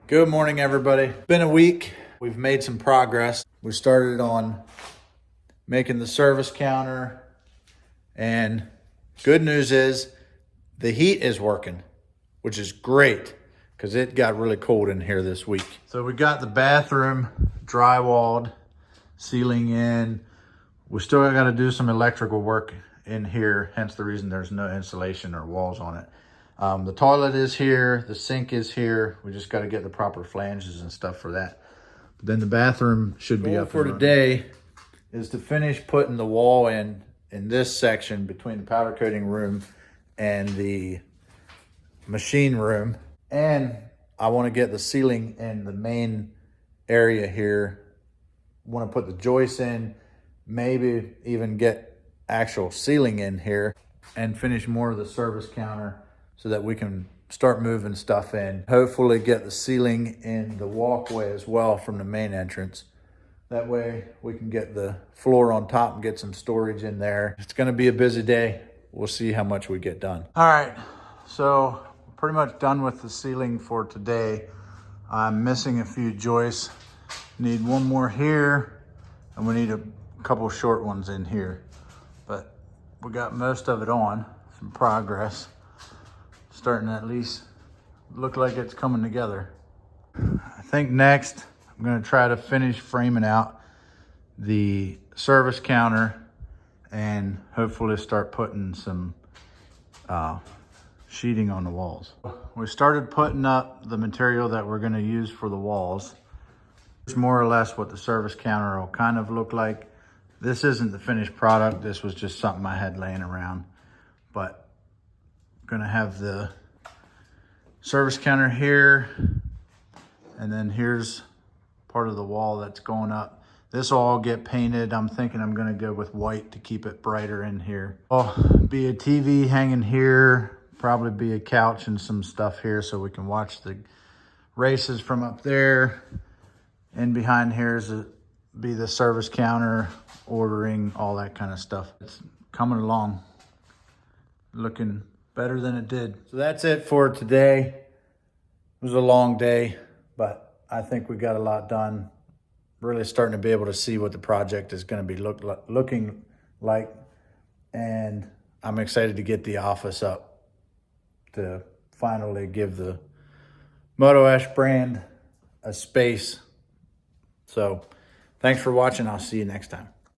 Good morning, everybody. Been a week. We've made some progress. We started on making the service counter, and good news is the heat is working, which is great because it got really cold in here this week. So we got the bathroom drywalled, ceiling in. We still got to do some electrical work in here, hence the reason there's no insulation or walls on it. The toilet is here, the sink is here. We just got to get the proper flanges and stuff for that. But then the bathroom should be up for today is to finish putting the wall in this section between the powder coating room and the machine room. And I want to get the ceiling in the main area here. Want to put the joists in, maybe even get actual ceiling in here and finish more of the service counter so that we can start moving stuff in. Hopefully get the ceiling in the walkway as well from the main entrance. That way we can get the floor on top and get some storage in there. It's gonna be a busy day. We'll see how much we get done. All right, so pretty much done with the ceiling for today. I'm missing a few joists. Need one more here, and we need a couple short ones in here. But we got most of it on, some progress. Starting to at least look like it's coming together. I think next I'm gonna try to finish framing out the service counter and hopefully start putting some sheeting on the walls. We started putting up the material that we're gonna use for the walls. It's more or less what the service counter will kind of look like. This isn't the finished product. This was just something I had laying around, but gonna have the service counter here, and then here's part of the wall that's going up. This will all get painted. I'm thinking I'm gonna go with white to keep it brighter in here. Oh, be a TV hanging here, probably be a couch and some stuff here so we can watch the races from up there. And behind here is be the service counter, ordering, all that kind of stuff. It's coming along, looking better than it did. So that's it for today. It was a long day, but I think we got a lot done. Really starting to be able to see what the project is going to be looking like. And I'm excited to get the office up to finally give the Moto Ash brand a space. So thanks for watching. I'll see you next time.